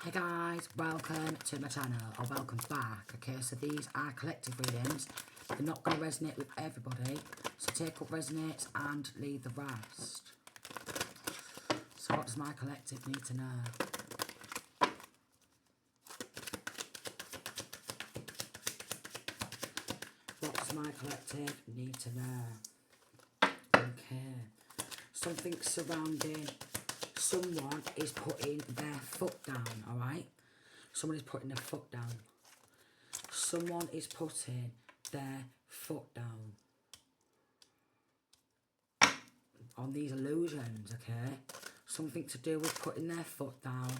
Hey guys, welcome to my channel, or welcome back. Okay, so these are collective readings. They're not going to resonate with everybody, so take what resonates and leave the rest. So what does my collective need to know? What does my collective need to know? Okay, something surrounding someone is putting their foot down, alright? Someone is putting their foot down. Someone is putting their foot down on these illusions, okay? Something to do with putting their foot down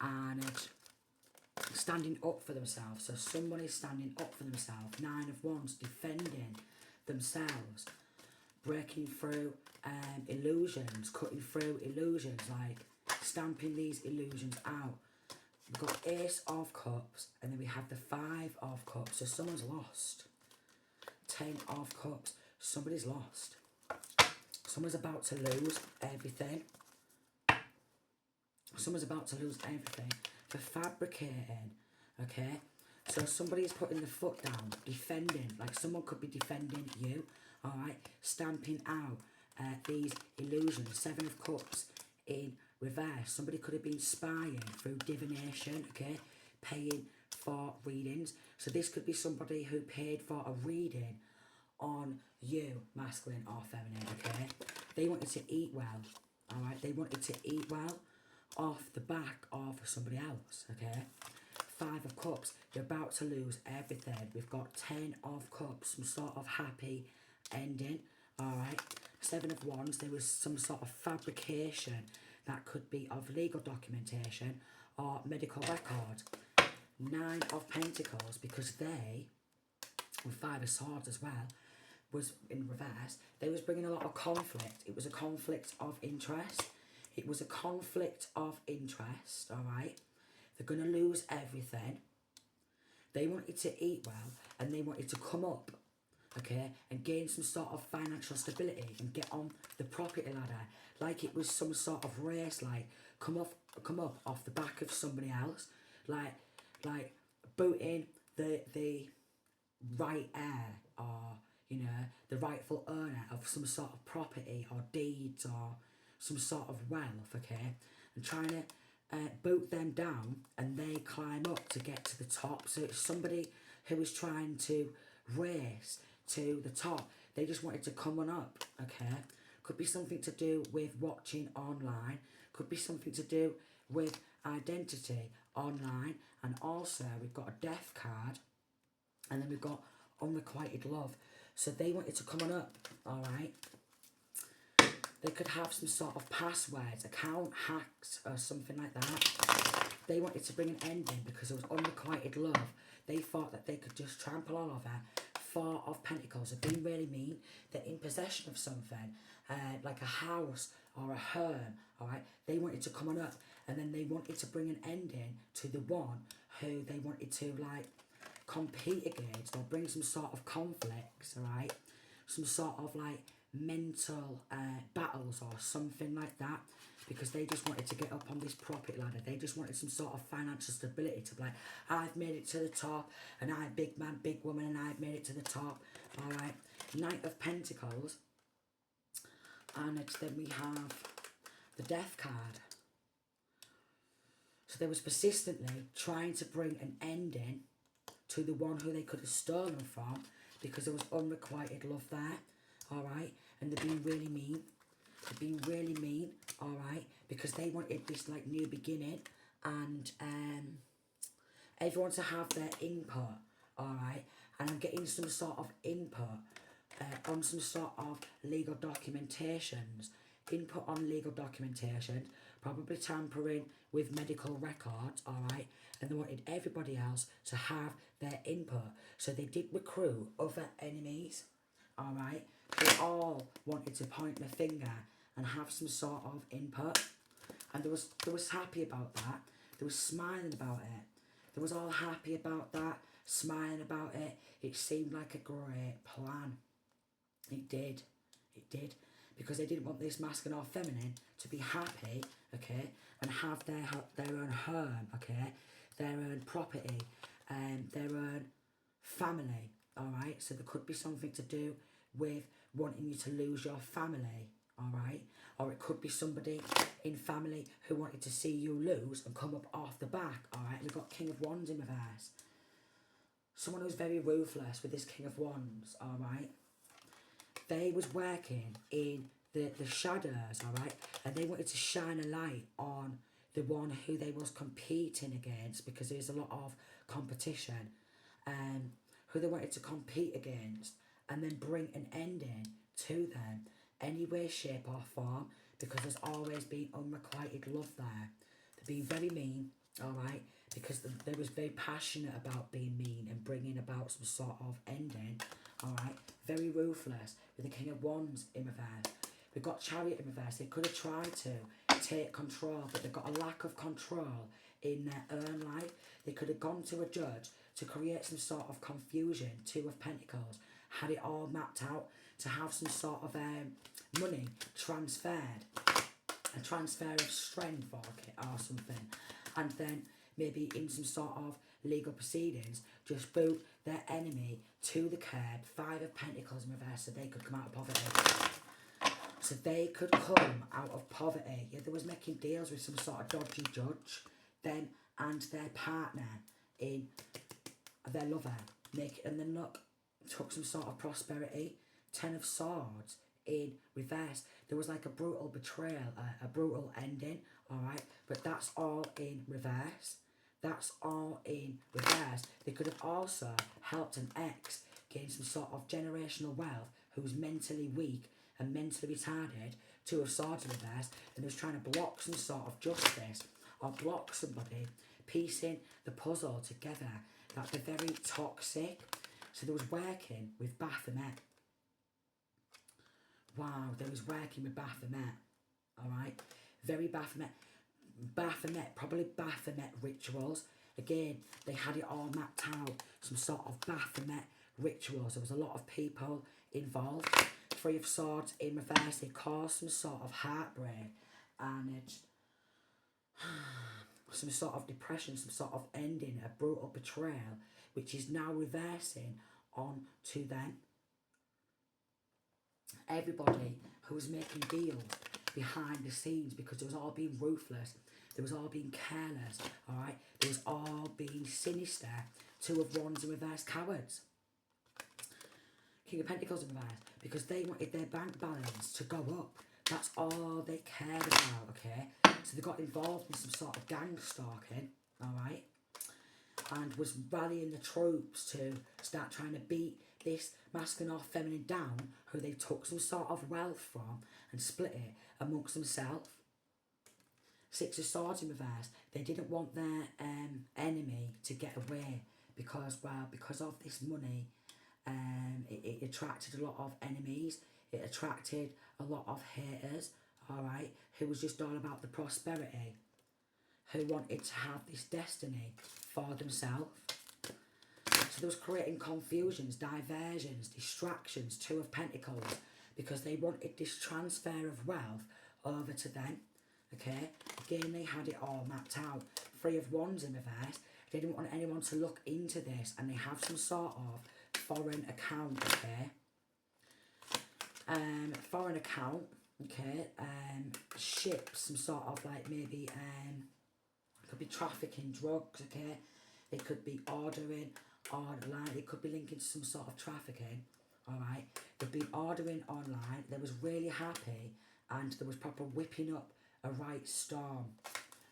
and standing up for themselves. So someone is standing up for themselves. 9 of Wands, defending themselves. Breaking through illusions, cutting through illusions, like stamping these illusions out. We've got Ace of Cups, and then we have the 5 of Cups. So someone's lost. 10 of Cups, somebody's lost. Someone's about to lose everything. Someone's about to lose everything. For fabricating, okay? So somebody's putting the foot down, defending, like someone could be defending you, alright? Stamping out these illusions. 7 of Cups in reverse. Somebody could have been spying through divination, okay? Paying for readings. So this could be somebody who paid for a reading on you, masculine or feminine, okay? They wanted to eat well, alright? They wanted to eat well off the back of somebody else, okay? 5 of Cups, you're about to lose everything. We've got 10 of Cups, some sort of happy ending, alright? 7 of Wands, there was some sort of fabrication that could be of legal documentation or medical record. 9 of Pentacles, because they, with 5 of Swords as well, was in reverse, they was bringing a lot of conflict. It was a conflict of interest. It was a conflict of interest, alright? They're going to lose everything. They wanted to eat well, and they wanted to come up, okay, and gain some sort of financial stability and get on the property ladder, like it was some sort of race, like come up off the back of somebody else, like booting the right heir, or you know, the rightful owner of some sort of property or deeds or some sort of wealth, okay, and trying to boot them down, and they climb up to get to the top. So it's somebody who is trying to race to the top. They just wanted to come on up, okay? Could be something to do with watching online. Could be something to do with identity online. And also we've got a death card, and then we've got unrequited love. So they wanted to come on up, alright? They could have some sort of passwords, account hacks or something like that. They wanted to bring an ending because there was unrequited love. They thought that they could just trample all over. 4 of Pentacles have been really mean. They're in possession of something, like a house or a home, alright? They wanted to come on up, and then they wanted to bring an ending to the one who they wanted to, like, compete against, or bring some sort of conflicts, alright? Some sort of, like, mental battles or something like that, because they just wanted to get up on this property ladder. They just wanted some sort of financial stability, to be like, I've made it to the top, and I'm big man, big woman, and I've made it to the top, alright? Knight of Pentacles, and then we have the Death card. So they was persistently trying to bring an ending to the one who they could have stolen from, because there was unrequited love there, alright? And they're being really mean. They're being really mean, alright? Because they wanted this, like, new beginning, and everyone to have their input, alright? And I'm getting some sort of input on some sort of legal documentations. Input on legal documentation, probably tampering with medical records, alright? And they wanted everybody else to have their input. So they did recruit other enemies, alright? They all wanted to point their finger and have some sort of input. And they was happy about that. They was smiling about it. They was all happy about that, smiling about it. It seemed like a great plan. It did. It did. Because they didn't want this masculine or feminine to be happy okay, and have their own home, okay, their own property, their own family, all right? So there could be something to do with wanting you to lose your family, all right? Or it could be somebody in family who wanted to see you lose and come up off the back, all right? We've got King of Wands in reverse. Someone who's very ruthless with this King of Wands, all right? They was working in the shadows, all right? And they wanted to shine a light on the one who they was competing against, because there's a lot of competition, who they wanted to compete against, and then bring an ending to them, any way, shape or form, because there's always been unrequited love there. They're being very mean, all right, because they was very passionate about being mean and bringing about some sort of ending, all right. Very ruthless with the King of Wands in reverse. We've got Chariot in reverse. They could have tried to take control, but they've got a lack of control in their own life. They could have gone to a judge to create some sort of confusion. Two of Pentacles, had it all mapped out to have some sort of money transferred, a transfer of strength or something, and then maybe in some sort of legal proceedings just boot their enemy to the curb. Five of Pentacles in reverse, so they could come out of poverty. So they could come out of poverty. Yeah, they was making deals with some sort of dodgy judge, them and their partner in their lover, and then look, took some sort of prosperity. Ten of Swords in reverse. There was like a brutal betrayal, a brutal ending, all right? But that's all in reverse. That's all in reverse. They could have also helped an ex gain some sort of generational wealth who was mentally weak and mentally retarded, Two of Swords in reverse, and was trying to block some sort of justice or block somebody, piecing the puzzle together. That they're very toxic. So they was working with Baphomet. Wow, they was working with Baphomet. Alright? Very Baphomet. Baphomet, probably Baphomet rituals. Again, they had it all mapped out. Some sort of Baphomet rituals. There was a lot of people involved. Three of Swords in reverse. They caused some sort of heartbreak. And it's some sort of depression, some sort of ending, a brutal betrayal, which is now reversing on to them. Everybody who was making deals behind the scenes, because it was all being ruthless, there was all being careless, alright? There was all being sinister. Two of Wands in reverse, cowards. King of Pentacles in reverse, because they wanted their bank balance to go up. That's all they cared about, okay? So they got involved in some sort of gang stalking, alright? And was rallying the troops to start trying to beat this masculine or feminine down, who they took some sort of wealth from and split it amongst themselves. Six of Swords in reverse. They didn't want their enemy to get away because, well, because of this money, it attracted a lot of enemies. It attracted a lot of haters, alright, who was just all about the prosperity, who wanted to have this destiny for themselves. So they was creating confusions, diversions, distractions, Two of Pentacles, because they wanted this transfer of wealth over to them, okay? Again, they had it all mapped out. Three of Wands in reverse. They didn't want anyone to look into this, and they have some sort of foreign account, okay? Foreign account, okay? Ships, some sort of like maybe, could be trafficking drugs, okay? It could be ordering online. It could be linking to some sort of trafficking, alright? They've been ordering online. They was really happy, and there was proper whipping up a right storm.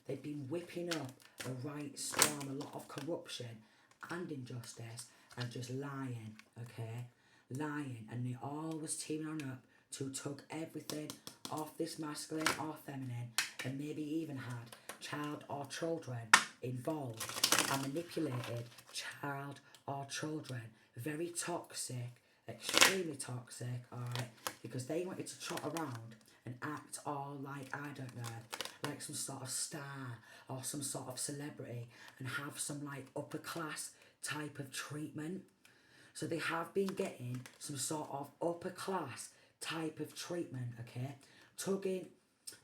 They've been whipping up a right storm, a lot of corruption and injustice, and just lying, okay? Lying, and they all was teaming on up to tug everything off this masculine or feminine, and maybe even had child or children involved and manipulated child or children. Very toxic, extremely toxic, alright, because they wanted to trot around and act all like, I don't know, like some sort of star or some sort of celebrity, and have some like upper class type of treatment. So they have been getting some sort of upper class type of treatment, okay? Tugging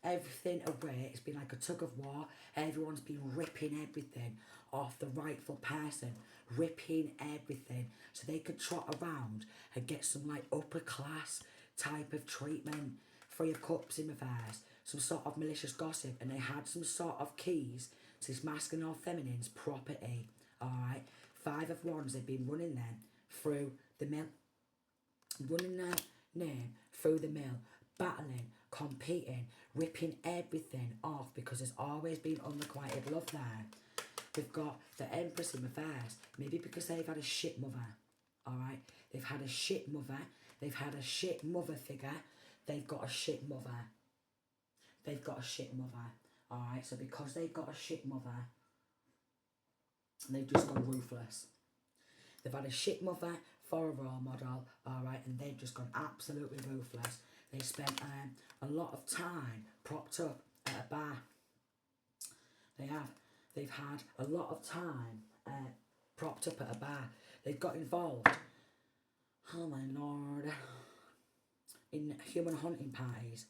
everything away. It's been like a tug of war. Everyone's been ripping everything off the rightful person, ripping everything so they could trot around and get some like upper class type of treatment. 3 of Cups in reverse, some sort of malicious gossip, and they had some sort of keys to this masculine or feminine's property. Alright, 5 of Wands, they've been running them through the mill, running their name through the mill, battling, competing, ripping everything off because there's always been unrequited love there. We've got the Empress in reverse, maybe because they've had a shit mother. Alright, they've had a shit mother, they've had a shit mother figure, they've got a shit mother. They've got a shit mother. Alright, so because they've got a shit mother, they've just gone ruthless. They've had a shit mother for a role model, alright, and they've just gone absolutely ruthless. They spent a lot of time propped up at a bar. They've had a lot of time propped up at a bar. They've got involved, oh my lord, in human hunting parties.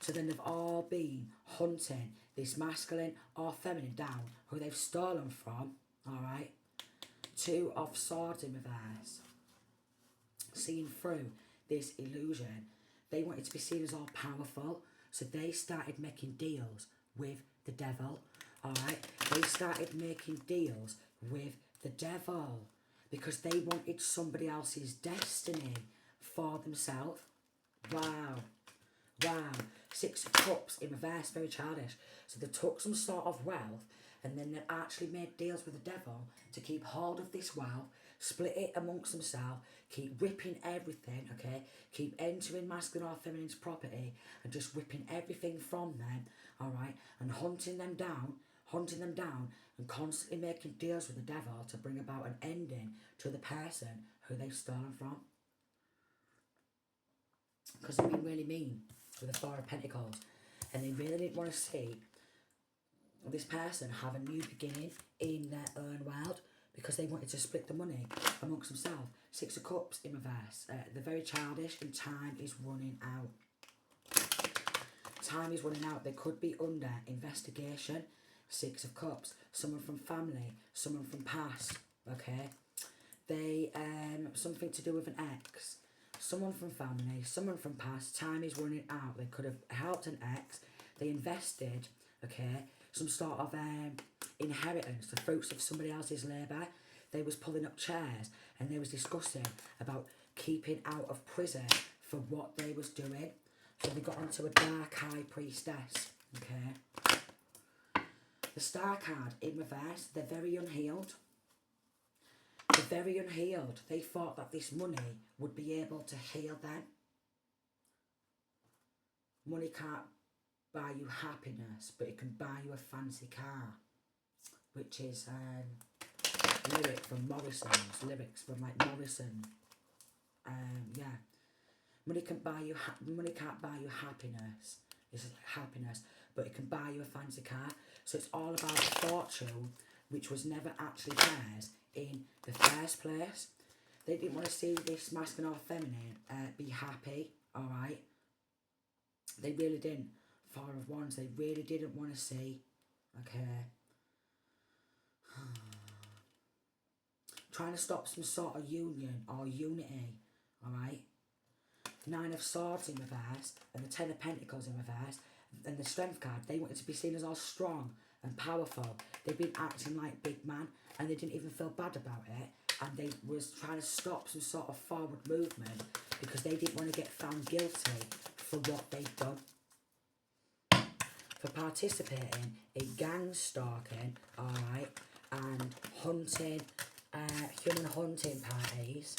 So then they've all been hunting this masculine or feminine down who they've stolen from, alright? 2 of Swords in reverse. Seeing through this illusion, they wanted to be seen as all powerful, so they started making deals with the devil, alright? They started making deals with the devil because they wanted somebody else's destiny for themselves. Wow. Wow. 6 of Cups in reverse, very childish. So they took some sort of wealth and then they actually made deals with the devil to keep hold of this wealth, split it amongst themselves, keep ripping everything, okay? Keep entering masculine or feminine's property and just ripping everything from them, alright? And hunting them down and constantly making deals with the devil to bring about an ending to the person who they've stolen from. Because they've been really mean with the 4 of Pentacles, and they really didn't want to see this person have a new beginning in their own world because they wanted to split the money amongst themselves. 6 of Cups in reverse. They're very childish and time is running out. Time is running out. They could be under investigation. 6 of Cups. Someone from family, someone from past, okay? They, something to do with an ex. Someone from family, someone from past, time is running out. They could have helped an ex. They invested, okay, some sort of inheritance, the fruits of somebody else's labour. They was pulling up chairs and they was discussing about keeping out of prison for what they was doing. So they got onto a dark high priestess, okay. The Star card in reverse, they're very unhealed. They're very unhealed. They thought that this money would be able to heal them. Money can't buy you happiness, but it can buy you a fancy car. Which is lyric from Morrison's, lyrics from like Morrison. Yeah. Money can't buy you happiness. It's like happiness, but it can buy you a fancy car. So it's all about fortune, which was never actually theirs in the first place. They didn't want to see this masculine or feminine be happy, alright? They really didn't. 4 of Wands, they really didn't want to see, okay? Trying to stop some sort of union or unity, alright? 9 of Swords in reverse, and the 10 of Pentacles in reverse, and the Strength card, they wanted to be seen as all strong and powerful. They've been acting like big man, and they didn't even feel bad about it, and they was trying to stop some sort of forward movement because they didn't want to get found guilty for what they'd done. For participating in gang stalking, alright, and hunting, human hunting parties,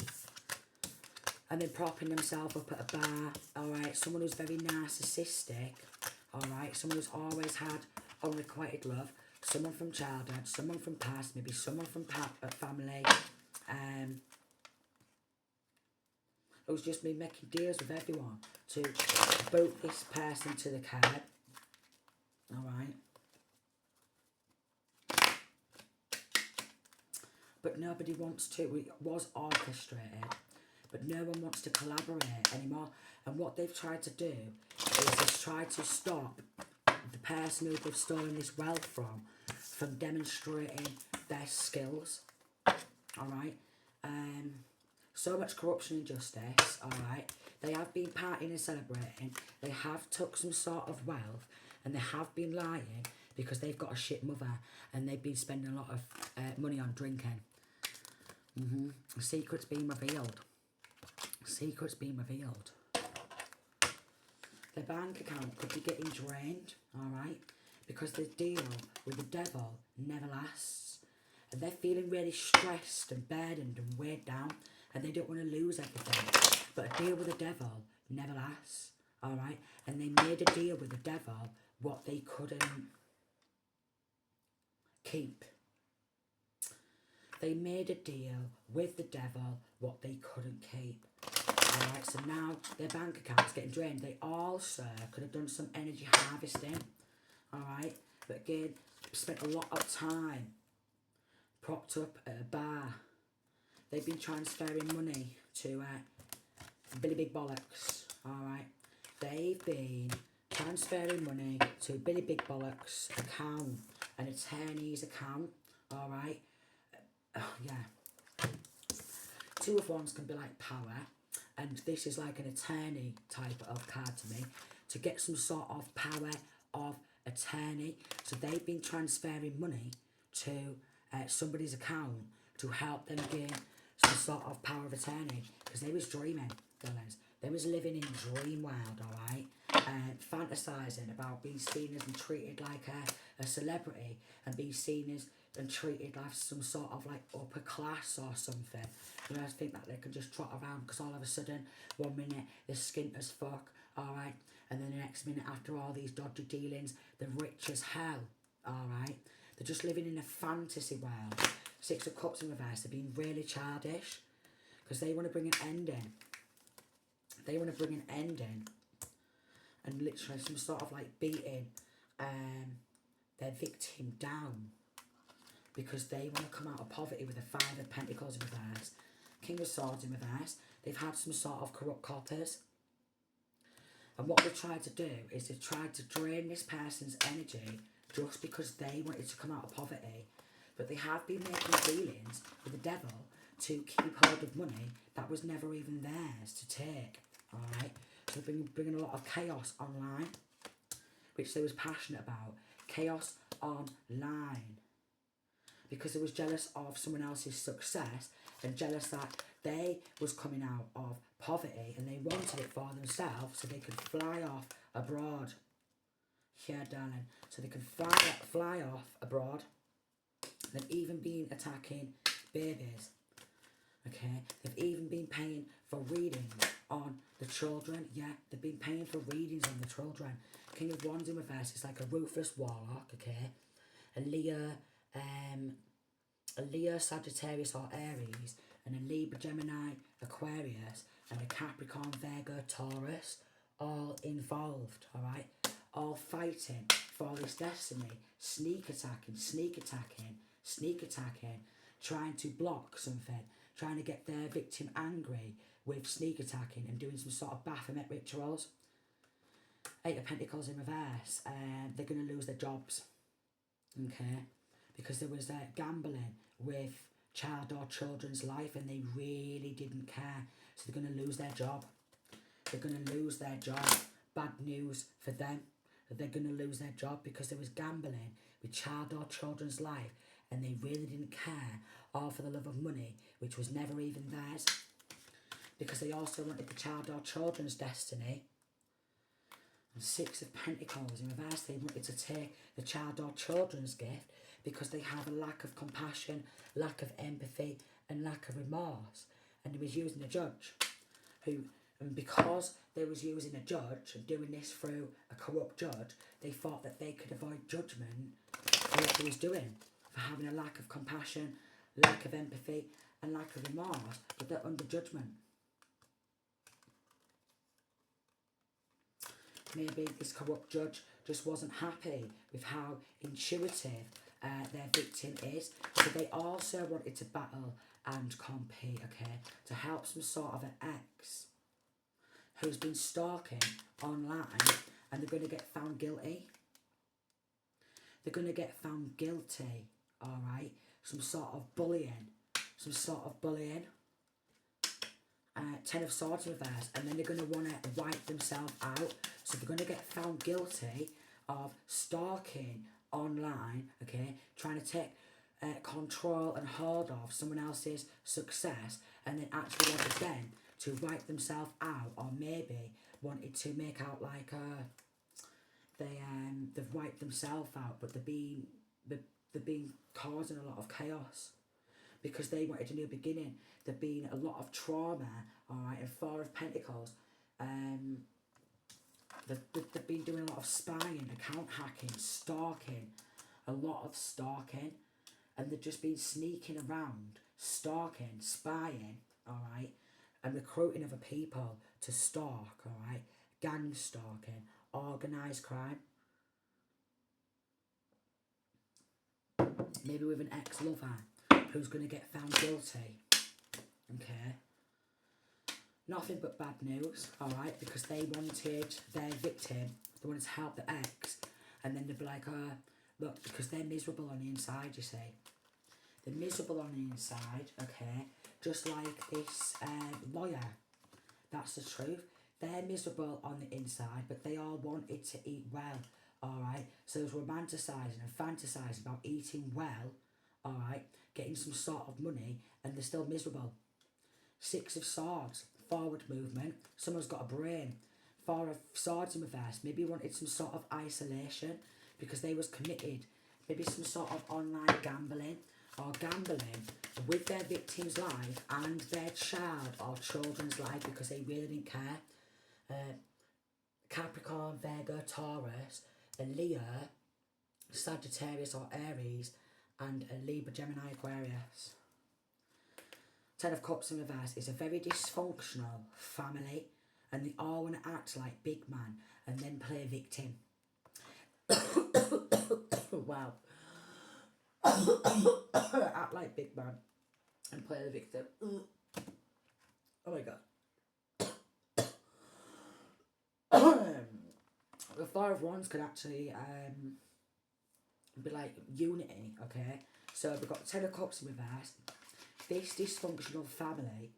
and then propping themselves up at a bar, alright, someone who's very narcissistic, alright, someone who's always had unrequited love, someone from childhood, someone from past, maybe someone from family, who's just been making deals with everyone to boot this person to the curb, alright. But nobody wants to, it was orchestrated, but no one wants to collaborate anymore. And what they've tried to do is to try to stop the person who they've stolen this wealth from demonstrating their skills. Alright? So much corruption and injustice, alright? They have been partying and celebrating. They have took some sort of wealth, and they have been lying because they've got a shit mother, and they've been spending a lot of money on drinking. Secrets being revealed. Secrets being revealed. Their bank account could be getting drained, alright? Because the deal with the devil never lasts. And they're feeling really stressed and burdened and weighed down, and they don't want to lose everything. But a deal with the devil never lasts, alright? And they made a deal with the devil what they couldn't keep. They made a deal with the devil what they couldn't keep. Alright, so now their bank account's getting drained. They also could have done some energy harvesting. Alright, but again, spent a lot of time propped up at a bar. They've been transferring money to Billy Big Bollocks. Alright, they've been transferring money to Billy Big Bollocks' account, an attorney's account. Alright, yeah. Two of Wands can be like power, and this is like an attorney type of card to me, to get some sort of power of attorney. So they've been transferring money to somebody's account to help them gain some sort of power of attorney, because they was dreaming, guys. They was living in dream world, alright? Fantasising about being seen as and treated like a celebrity, and being seen as and treated like some sort of like upper class or something. You know, I think that they can just trot around, because all of a sudden, 1 minute they're skint as fuck, alright? And then the next minute, after all these dodgy dealings, they're rich as hell, alright? They're just living in a fantasy world. Six of Cups in reverse, they're being really childish, because they want to bring an end in. They want to bring an end in, and literally some sort of like beating their victim down, because they want to come out of poverty with a Five of Pentacles in reverse, King of Swords in reverse. They've had some sort of corrupt coppers, and what they've tried to do is they've tried to drain this person's energy just because they wanted to come out of poverty. But they have been making dealings with the devil to keep hold of money that was never even theirs to take, alright? So they've been bringing a lot of chaos online, which they was passionate about. Chaos online. Because they was jealous of someone else's success, and jealous that they was coming out of poverty, and they wanted it for themselves so they could fly off abroad. Yeah, darling. So they could fly off abroad. They've even been attacking babies. Okay, they've even been paying for readings on the children. Yeah, they've been paying for readings on the children. King of Wands in reverse is like a ruthless warlock. Okay, a Leo, Sagittarius or Aries, and a Libra, Gemini, Aquarius, and a Capricorn, Virgo, Taurus, all involved, alright? All fighting for this destiny, sneak attacking, trying to block something, trying to get their victim angry with sneak attacking and doing some sort of Baphomet rituals. Eight of Pentacles in reverse, they're going to lose their jobs, okay? Because there was gambling with child or children's life, and they really didn't care. So they're going to lose their job. They're going to lose their job. Bad news for them. They're going to lose their job because there was gambling with child or children's life, and they really didn't care, all for the love of money, which was never even theirs. Because they also wanted the child or children's destiny. And Six of Pentacles in reverse, they wanted to take the child or children's gift, because they have a lack of compassion, lack of empathy, and lack of remorse. And they was using a judge, and because they was using a judge and doing this through a corrupt judge, they thought that they could avoid judgment for what they was doing, for having a lack of compassion, lack of empathy, and lack of remorse, but they're under judgment. Maybe this corrupt judge just wasn't happy with how intuitive their victim is. So they also wanted to battle and compete, okay, to help some sort of an ex who's been stalking online and they're going to get found guilty. They're going to get found guilty, alright? Some sort of bullying. 10 of Swords reverse, and then they're going to want to wipe themselves out. So they're going to get found guilty of stalking online, okay? Trying to take control and hold of someone else's success, and then actually wanted them to wipe themselves out, or maybe wanted to make out like they've wiped themselves out, but they've been causing a lot of chaos because they wanted a new beginning. There've been a lot of trauma, alright, and Four of Pentacles. They've been doing a lot of spying, account hacking, stalking, a lot of stalking, and they've just been sneaking around, stalking, spying, alright, and recruiting other people to stalk, alright, gang stalking, organised crime, maybe with an ex-lover who's going to get found guilty, okay. Nothing but bad news, alright, because they wanted their victim, they wanted to help the ex, and then they'd be like, look, because they're miserable on the inside, you see. They're miserable on the inside, okay, just like this lawyer. That's the truth. They're miserable on the inside, but they all wanted to eat well, alright. So there's romanticising and fantasising about eating well, alright, getting some sort of money, and they're still miserable. Six of Swords, forward movement. Someone's got a brain. Four of Swords in reverse. Maybe wanted some sort of isolation because they was committed. Maybe some sort of online gambling, or gambling with their victim's life and their child or children's life because they really didn't care. Capricorn, Virgo, Taurus, a Leo, Sagittarius or Aries, and a Libra, Gemini, Aquarius. Ten of Cups in reverse is a very dysfunctional family, and they all want to act like big man and then play victim. Wow. Act like big man and play the victim. Oh my god. The Four of Wands could actually be like unity, okay? So we've got Ten of Cups in reverse. This dysfunctional family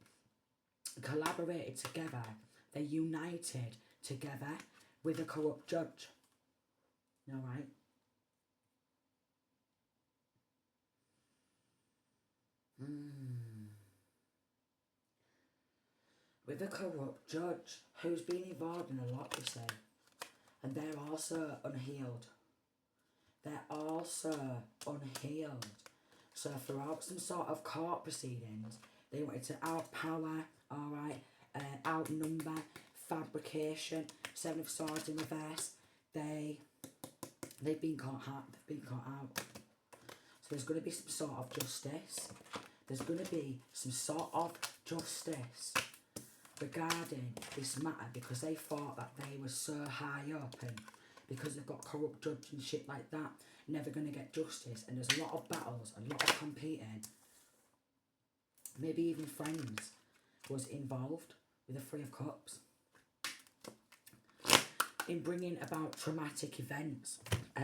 collaborated together. They united together with a corrupt judge. Alright? With a corrupt judge who's been involved in a lot, you see. And they're also unhealed. They're also unhealed. So throughout some sort of court proceedings, they wanted to outpower, alright, outnumber, fabrication, Seven of Swords in reverse. They've been caught out. They've been caught out. So there's going to be some sort of justice. There's going to be some sort of justice regarding this matter because they thought that they were so high up, and because they've got corrupt judge and shit like that, never going to get justice. And there's a lot of battles, a lot of competing. Maybe even friends was involved with the Three of Cups in bringing about traumatic events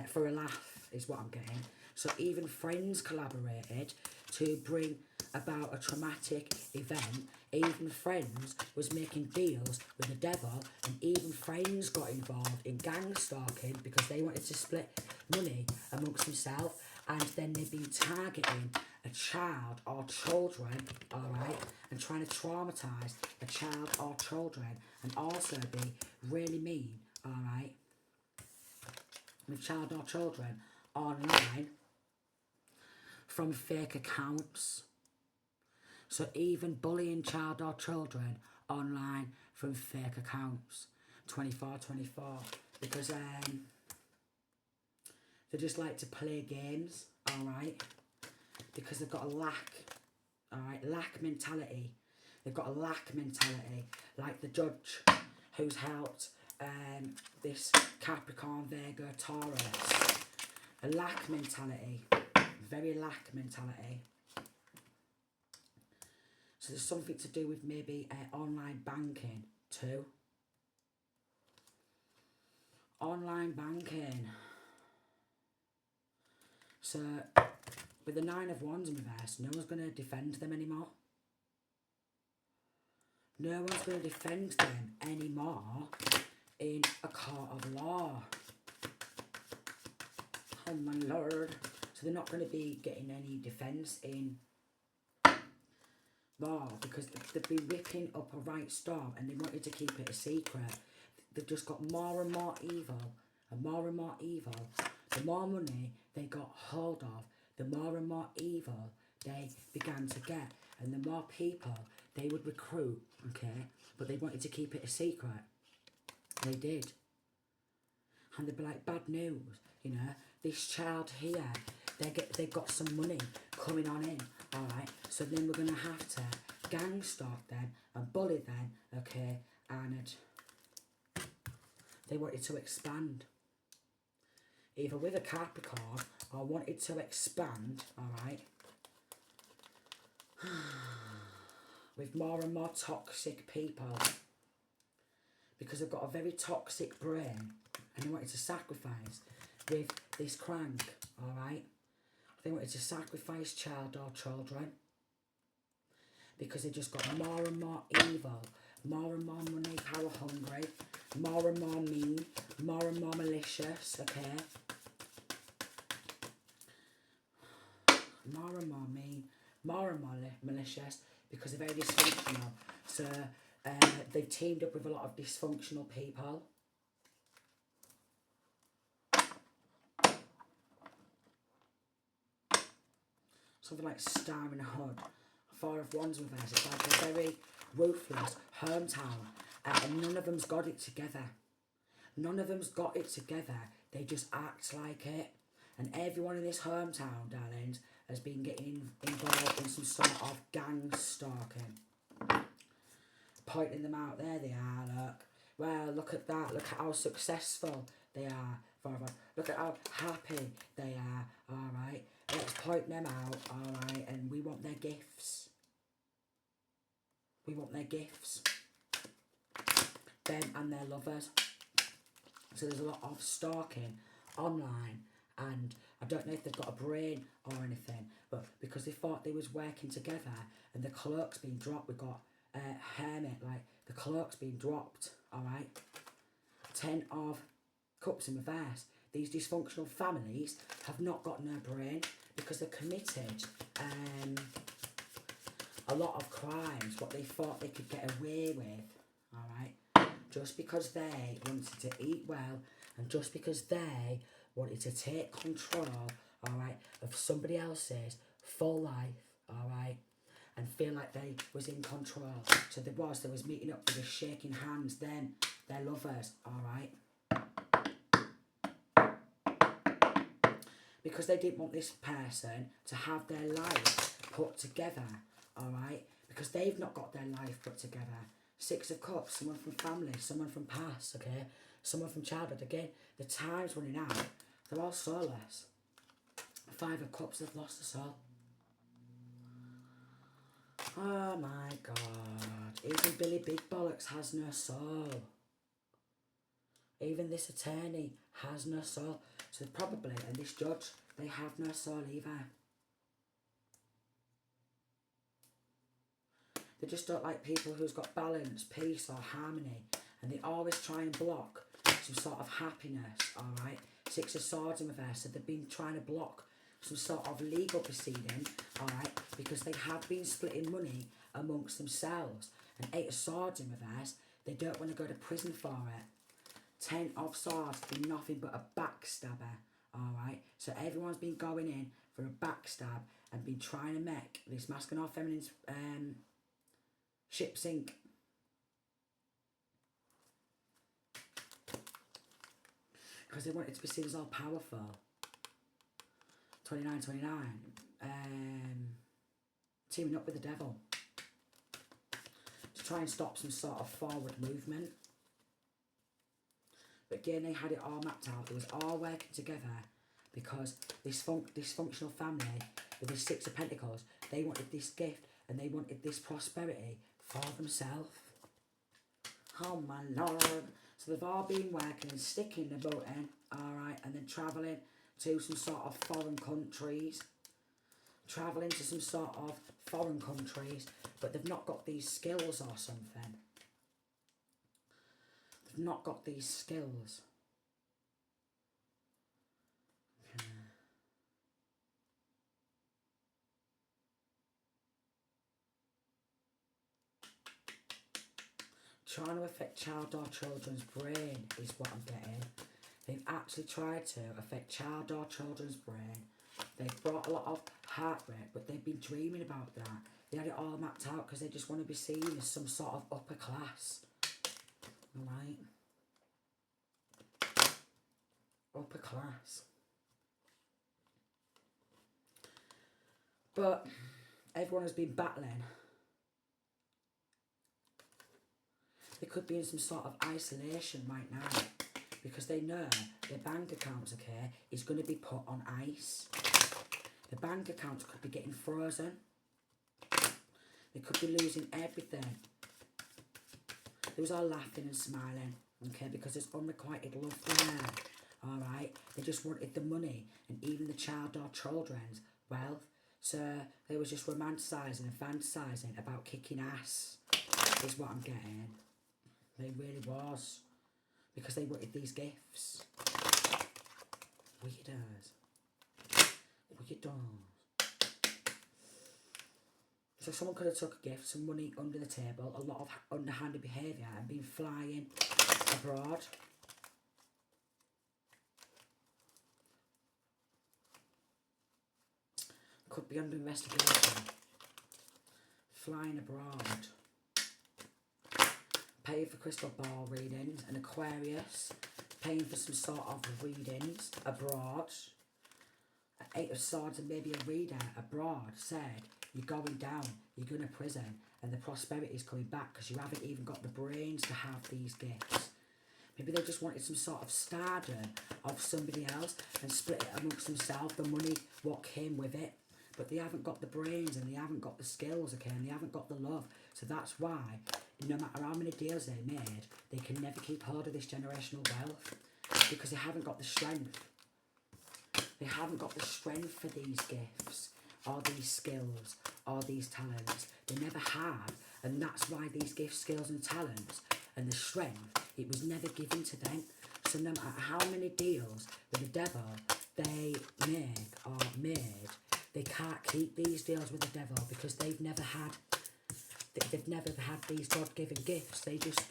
for a laugh is what I'm getting. So even friends collaborated to bring about a traumatic event. Even friends was making deals with the devil, and even friends got involved in gang stalking because they wanted to split money amongst themselves, and then they've been targeting a child or children, alright, and trying to traumatise a child or children, and also be really mean, alright, with child or children online from fake accounts. So even bullying child or children online from fake accounts. 24, because they just like to play games, alright, because they've got a lack mentality. They've got a lack mentality, like the judge who's helped this Capricorn, Virgo, Taurus. A lack mentality, very lack mentality. So there's something to do with maybe online banking too. online banking. So, with the 9 of Wands in reverse, no one's going to defend them anymore. No one's going to defend them anymore in a court of law. Oh my lord. So they're not going to be getting any defence in law because they've been ripping up a right storm and they wanted to keep it a secret. They've just got more and more evil and more evil. The more money they got hold of, the more and more evil they began to get. And the more people they would recruit, okay? But they wanted to keep it a secret. They did. And they'd be like, bad news, you know, this child here, they got some money coming on in, alright? So then we're going to have to gang stalk them and bully them, okay? And they wanted to expand. Either with a Capricorn or wanted to expand, alright? With more and more toxic people. Because they've got a very toxic brain and they wanted to sacrifice with this crank, alright? They wanted to sacrifice child or children because they just got more and more evil, more and more money, power hungry, more and more mean, more and more malicious, okay? More and more mean, more and more malicious because they're very dysfunctional. So they've teamed up with a lot of dysfunctional people. Something like Star and Hood, 4 of Wands reverse. It's like a very ruthless hometown, and none of them's got it together. None of them's got it together. They just act like it. And everyone in this hometown, darlings, has been getting involved in some sort of gang stalking. Pointing them out. There they are, look. Well, look at that. Look at how successful they are. Look at how happy they are. Alright. Let's point them out. Alright. And we want their gifts. We want their gifts. Them and their lovers. So there's a lot of stalking online. And I don't know if they've got a brain or anything. But because they thought they was working together and the cloak's been dropped, we've got Hermit, like the cloak's been dropped, alright? 10 of Cups in reverse. These dysfunctional families have not got no brain because they've committed a lot of crimes, what they thought they could get away with, alright? Just because they wanted to eat well and just because they wanted to take control, alright, of somebody else's full life, alright? And feel like they was in control. So they was meeting up with us, shaking hands, then their lovers, alright? Because they didn't want this person to have their life put together, alright? Because they've not got their life put together. 6 of Cups, someone from family, someone from past, okay? Someone from childhood. Again, the time's running out. They're all soulless. 5 of Cups, they've lost the soul. Oh my god. Even Billy Big Bollocks has no soul. Even this attorney has no soul. So probably, and this judge, they have no soul either. They just don't like people who's got balance, peace or harmony. And they always try and block some sort of happiness, alright? 6 of Swords in reverse. So they've been trying to block some sort of legal proceeding, alright, because they have been splitting money amongst themselves. And 8 of Swords in reverse, they don't want to go to prison for it. 10 of Swords been nothing but a backstabber, alright? So everyone's been going in for a backstab and been trying to make this masculine or feminine ship sink. Because they wanted to be seen as all powerful. 29, teaming up with the devil to try and stop some sort of forward movement. But again, they had it all mapped out. It was all working together because this dysfunctional family with this 6 of Pentacles, they wanted this gift and they wanted this prosperity for themselves. Oh my lord. So they've all been working and sticking the boat in, alright, and then travelling to some sort of foreign countries. Travelling to some sort of foreign countries, but they've not got these skills or something. They've not got these skills. Okay. Trying to affect child or children's brain is what I'm getting. They've actually tried to affect child or children's brain. They've brought a lot of heartbreak, but they've been dreaming about that. They had it all mapped out because they just want to be seen as some sort of upper class. Alright? Upper class. But everyone has been battling. They could be in some sort of isolation right now because they know their bank accounts, okay, is going to be put on ice. The bank accounts could be getting frozen. They could be losing everything. They was all laughing and smiling, okay, because there's unrequited love there, alright? They just wanted the money and even the child or children's wealth. So they was just romanticising and fantasising about kicking ass, is what I'm getting. They really was. Because they wanted these gifts. Weirdos. Weirdos. So someone could have took a gift, some money under the table, a lot of underhanded behaviour and been flying abroad. Could be under investigation. Flying abroad. Paying for crystal ball readings, an Aquarius, paying for some sort of readings abroad. An Eight of Swords and maybe a reader abroad said, you're going down, you're going to prison, and the prosperity is coming back because you haven't even got the brains to have these gifts. Maybe they just wanted some sort of stardom of somebody else and split it amongst themselves, the money, what came with it. But they haven't got the brains and they haven't got the skills, okay, and they haven't got the love. So that's why, no matter how many deals they made, they can never keep hold of this generational wealth because they haven't got the strength. They haven't got the strength for these gifts or these skills or these talents. They never have, and that's why these gifts, skills and talents and the strength, it was never given to them. So no matter how many deals with the devil they make or made, they can't keep these deals with the devil because they've never had these God-given gifts. They just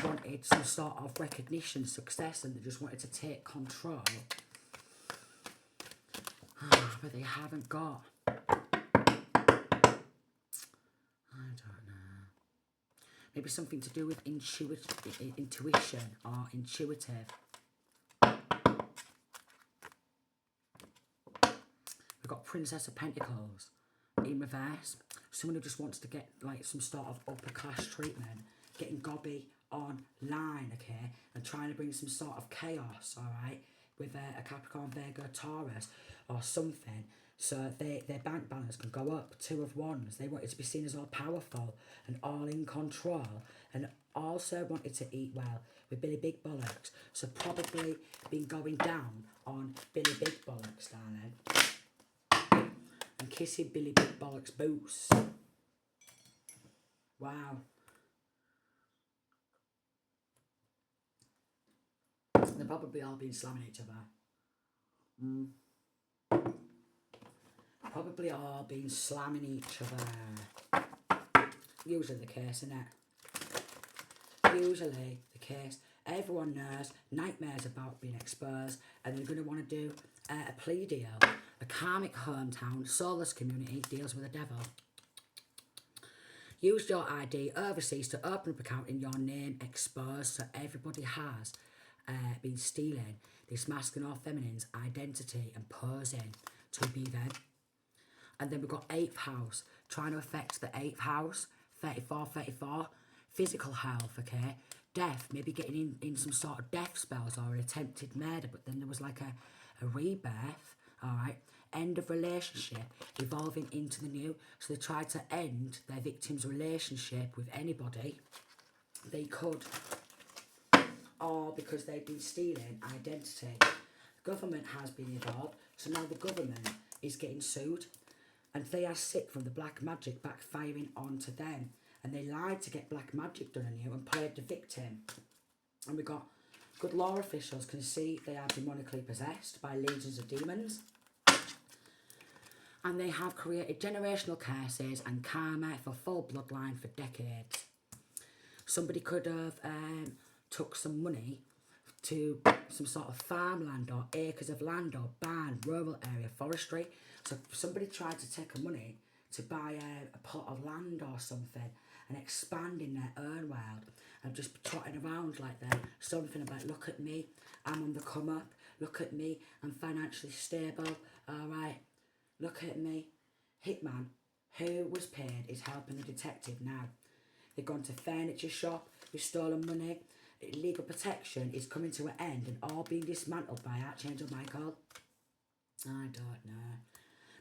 wanted some sort of recognition, success, and they just wanted to take control. But they haven't got. I don't know. Maybe something to do with intuition or intuitive. We've got Princess of Pentacles in reverse. Someone who just wants to get like some sort of upper class treatment, getting gobby online, okay, and trying to bring some sort of chaos, alright, with a Capricorn, Virgo, Taurus or something, so their bank balance can go up. Two of Wands. They wanted to be seen as all powerful and all in control, and also wanted to eat well with Billy Big Bollocks. So probably been going down on Billy Big Bollocks, darling. And kissing Billy Big Bollocks boots. Wow. They've probably all been slamming each other. Probably all been slamming each other. Usually the case, isn't it? Usually the case. Everyone knows nightmares about being exposed, and they're going to want to do a plea deal. A karmic hometown, soulless community deals with the devil. Use your ID overseas to open up an account in your name exposed, so everybody has been stealing this masculine or feminine's identity and posing to be them. And then we've got 8th house, trying to affect the 8th house, 34, physical health, okay? Death, maybe getting in some sort of death spells or an attempted murder, but then there was like a rebirth, all right? End of relationship, evolving into the new. So they tried to end their victim's relationship with anybody they could. or because they've been stealing identity. The government has been involved, so now the government is getting sued, and they are sick from the black magic backfiring onto them, and they lied to get black magic done on you and played the victim. And we got good law officials can see they are demonically possessed by legions of demons, and they have created generational curses and karma for full bloodline for decades. Somebody could have took some money to some sort of farmland or acres of land or barn, rural area, forestry. So somebody tried to take money to buy a plot of land or something and expand in their own world and just trotting around like that. Something about, look at me, I'm on the come up, look at me, I'm financially stable, alright, look at me. Hitman, who was paid, is helping the detective now. They've gone to furniture shop, we've stolen money. Legal protection is coming to an end and all being dismantled by Archangel Michael. I don't know.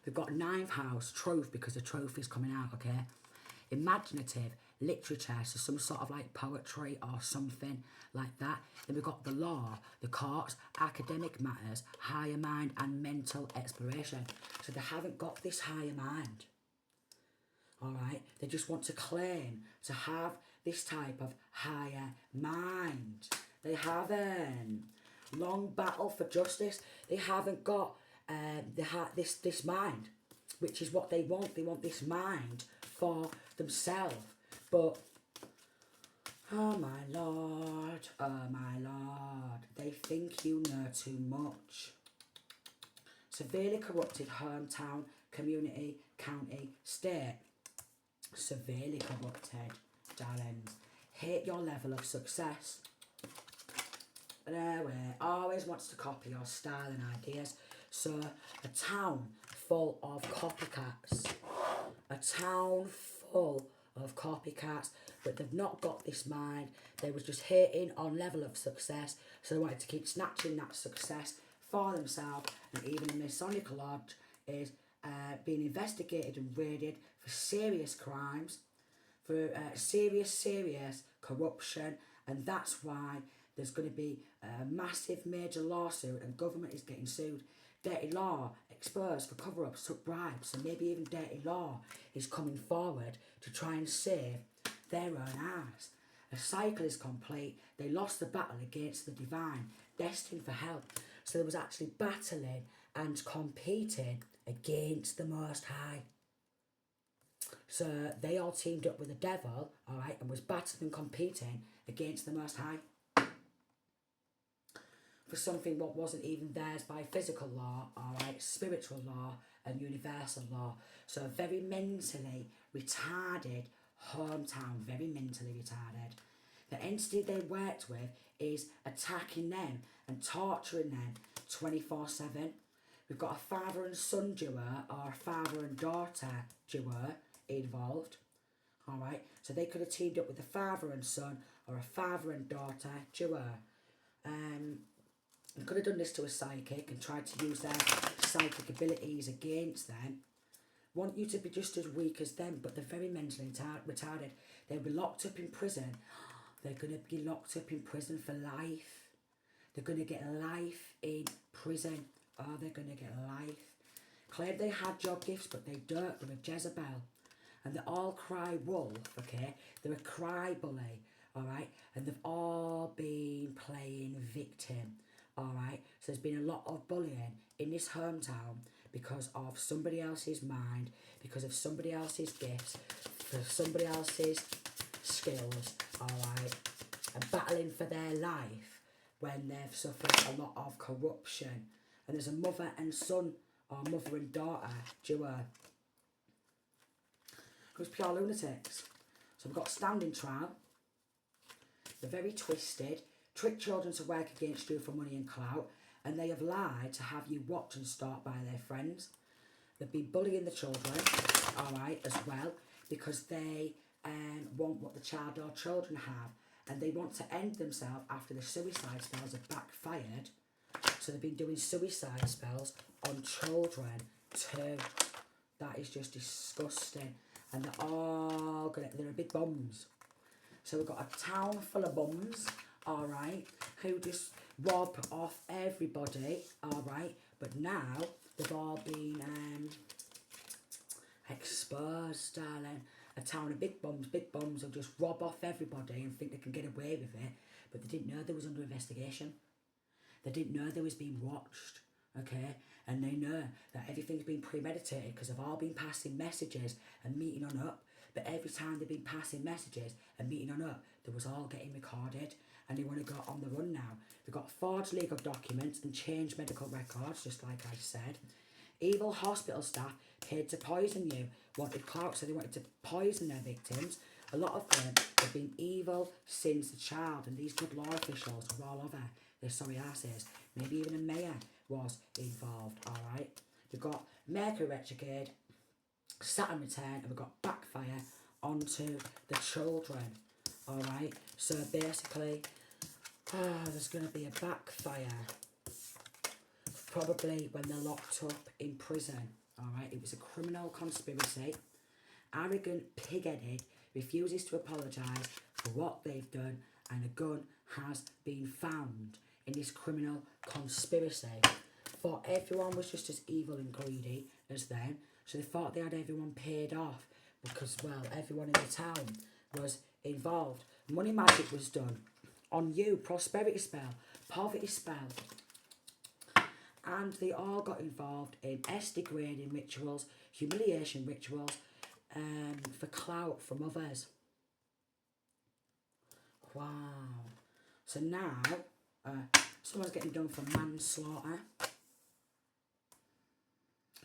We've got ninth house, truth, because the truth is coming out, okay? Imaginative, literature, so some sort of like poetry or something like that. Then we've got the law, the courts, academic matters, higher mind and mental exploration. So they haven't got this higher mind. Alright, they just want to claim to have this type of higher mind. They haven't. Long battle for justice. They haven't got this mind, which is what they want. They want this mind for themselves. But, oh my lord, they think you know too much. Severely corrupted hometown, community, county, state. Severely corrupted, darlings. Hate your level of success. But anyway, always wants to copy your style and ideas. So, a town full of copycats. A town full of copycats, but they've not got this mind. They was just hating on level of success, so they wanted to keep snatching that success for themselves. And even the Masonic Lodge is being investigated and raided for serious crimes, for serious corruption, and that's why there's going to be a massive major lawsuit and government is getting sued. Dirty Law exposed for cover-ups, took bribes, so maybe even Dirty Law is coming forward to try and save their own ass. A cycle is complete. They lost the battle against the divine, destined for hell. So they was actually battling and competing against the Most High. So they all teamed up with the devil, alright, and was battling and competing against the Most High for something what wasn't even theirs by physical law, alright, spiritual law and universal law. So very mentally retarded hometown, very mentally retarded. The entity they worked with is attacking them and torturing them 24/7. We've got a father and son duo or a father and daughter duo involved. Alright, so they could have teamed up with a father and son or a father and daughter duo. They could have done this to a psychic and tried to use their psychic abilities against them. Want you to be just as weak as them, but they're very mentally retarded. They'll be locked up in prison. They're going to be locked up in prison for life. They're going to get life in prison. Oh, they're going to get life. Claimed they had your gifts, but they don't. They're a Jezebel. And they all cry wolf, okay? They're a cry bully, alright? And they've all been playing victim, alright? So there's been a lot of bullying in this hometown because of somebody else's mind, because of somebody else's gifts, for somebody else's skills, alright? And battling for their life when they've suffered a lot of corruption. And there's a mother and son, or mother and daughter duo, who's pure lunatics. So we've got standing trial. They're very twisted, trick children to work against you for money and clout, and they have lied to have you watched and stalked by their friends. They've been bullying the children, alright, as well, because they want what the child or children have, and they want to end themselves after the suicide spells have backfired. So they've been doing suicide spells on children too. That is just disgusting. And they're all they're big bums. So we've got a town full of bums, alright, who just rob off everybody, alright, but now they've all been exposed, darling. A town of big bums will just rob off everybody and think they can get away with it, but they didn't know they was under investigation. They didn't know they was being watched, okay? And they know that everything's been premeditated because they've all been passing messages and meeting on up. But every time they've been passing messages and meeting on up, they was all getting recorded. And they want to go on the run now. They've got forged legal documents and changed medical records, just like I said. Evil hospital staff paid to poison you, wanted clout, so they wanted to poison their victims. A lot of them have been evil since the child, and these good law officials are all over their sorry asses. Maybe even a mayor was involved, alright? We've got Mercury retrograde, Saturn return, and we've got backfire onto the children, alright? So basically, there's going to be a backfire, probably when they're locked up in prison, alright? It was a criminal conspiracy. Arrogant, pig-headed, refuses to apologise for what they've done, and a gun has been found in this criminal conspiracy. Thought everyone was just as evil and greedy as them, so they thought they had everyone paid off because, well, everyone in the town was involved. Money magic was done on you, prosperity spell, poverty spell, and they all got involved in degrading rituals, humiliation rituals, for clout from others. Wow. So now, someone's getting done for manslaughter.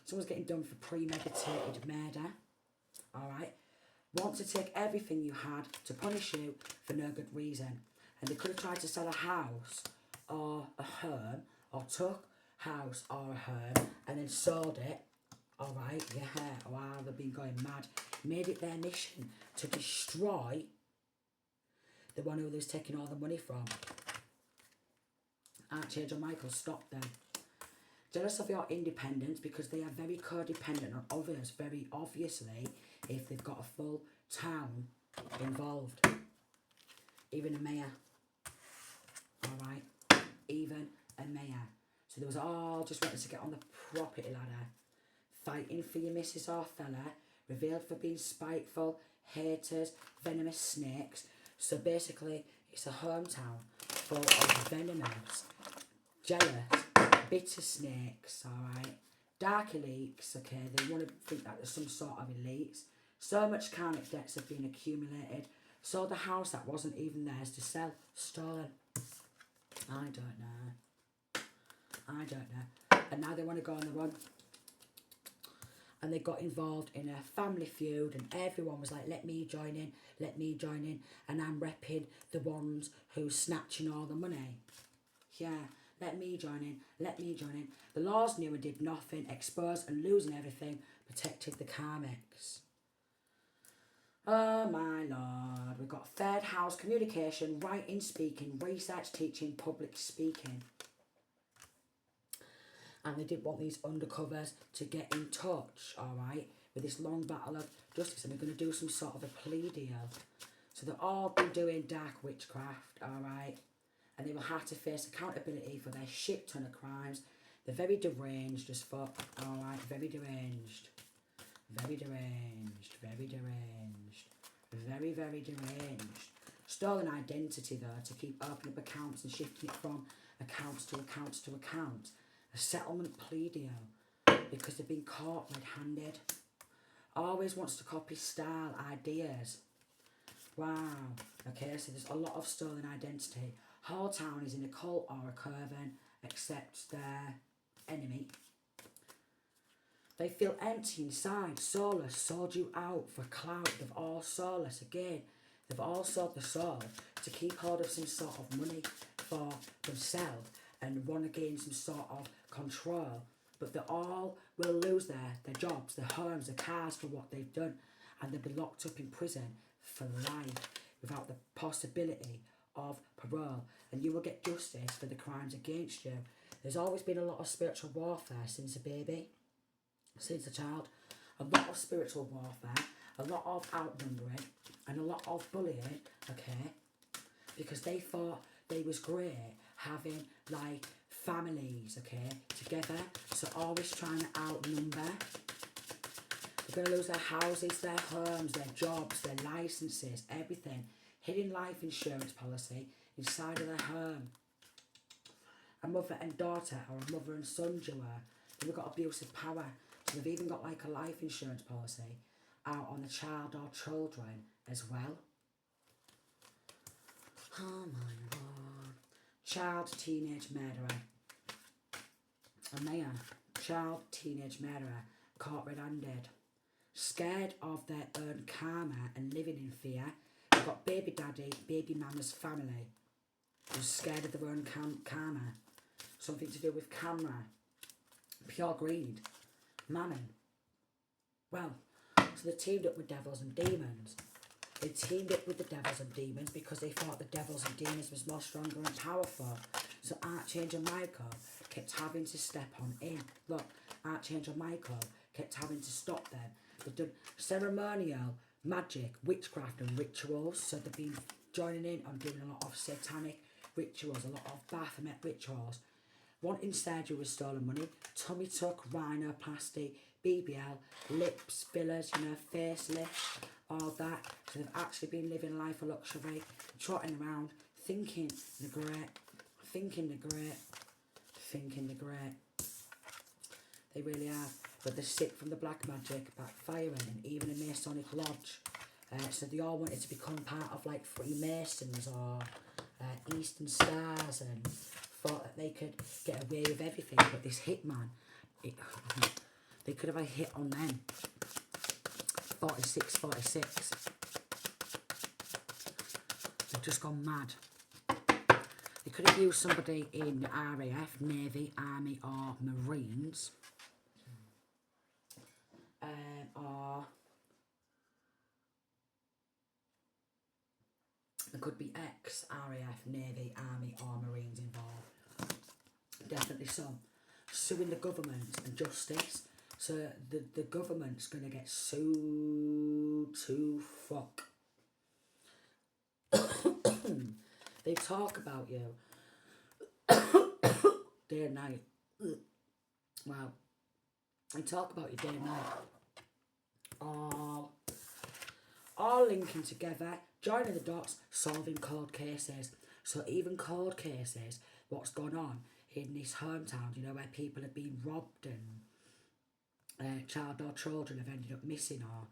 Someone's getting done for premeditated murder. Alright? Want to take everything you had to punish you for no good reason. And they could have tried to sell a house or a home, or took house or a home and then sold it. Alright, yeah, wow, they've been going mad. Made it their mission to destroy the one who was taking all the money from. Archangel Michael, stop them. Jealous of your independence because they are very codependent on others, very obviously, if they've got a full town involved. Even a mayor. Alright, even a mayor. So there was all just wanting to get on the property ladder. Fighting for your missus or fella, revealed for being spiteful, haters, venomous snakes. So basically, it's a hometown full of venomous, jealous, bitter snakes, alright? Dark elites, okay, they want to think that there's some sort of elites. So much karmic debts have been accumulated. Sold the house that wasn't even theirs to sell. Stolen. I don't know. And now they want to go on the run. And they got involved in a family feud, and everyone was like, let me join in, and I'm repping the ones who's snatching all the money. Yeah, let me join in. The laws knew and did nothing, exposed and losing everything, protected the karmics. Oh my lord, we've got third house, communication, writing, speaking, research, teaching, public speaking. And they did want these undercovers to get in touch, alright, with this long battle of justice, and they're going to do some sort of a plea deal. So they've all been doing dark witchcraft, alright, and they will have to face accountability for their shit ton of crimes. They're very deranged as fuck, alright, very deranged. Very deranged. Stolen identity though, to keep opening up accounts and shifting it from accounts to accounts. A settlement plea deal, because they've been caught red-handed. Always wants to copy style, ideas. Wow. Okay, so there's a lot of stolen identity. Whole town is in a cult or a coven, except their enemy. They feel empty inside, soulless, sold you out for clout. They've all soulless again. They've all sold the soul to keep hold of some sort of money for themselves and want to gain some sort of control. But they all will lose their jobs, their homes, their cars for what they've done. And they'll be locked up in prison for life without the possibility of parole. And you will get justice for the crimes against you. There's always been a lot of spiritual warfare since a baby. Since a child, a lot of spiritual warfare, a lot of outnumbering, and a lot of bullying, okay, because they thought they was great having like families, okay, together. So always trying to outnumber. They're going to lose their houses, their homes, their jobs, their licenses, everything. Hidden life insurance policy inside of their home. A mother and daughter, or a mother and son duo. They've got abusive power. So they've even got like a life insurance policy out on the child or children as well. Oh my lord. Child teenage murderer. A mayor. Child teenage murderer. Caught red-handed. Scared of their own karma and living in fear. They've got baby daddy, baby mama's family. Who's scared of their own karma. Something to do with camera. Pure greed. Mammon. Well, so they teamed up with devils and demons. They teamed up with the devils and demons because they thought the devils and demons was more stronger and powerful. So Archangel Michael kept having to step on in. Look, Archangel Michael kept having to stop them. They've done ceremonial, magic, witchcraft and rituals. So they've been joining in on doing a lot of satanic rituals, a lot of Baphomet rituals. Wanting surgery with stolen money, tummy tuck, rhinoplasty, BBL, lips, fillers, you know, facelift, all that. So they've actually been living life of luxury, trotting around, thinking the great, thinking the great, thinking the great. They really are. But they're sick from the black magic, backfiring, and even a Masonic lodge. So they all wanted to become part of like Freemasons or Eastern Stars, and thought that they could get away with everything. But this hitman, they could have a hit on them. 46. They've just gone mad. They could have used somebody in the RAF, Navy, Army or Marines. Or there could be ex-RAF, Navy, Army or Marines involved. Definitely some. Suing the government and justice. So the government's going to get sued to fuck. They talk about you day and night. Wow. They talk about you day and night. All linking together, joining the dots, solving cold cases. So even cold cases, what's gone on in this hometown, you know, where people have been robbed and child or children have ended up missing, or,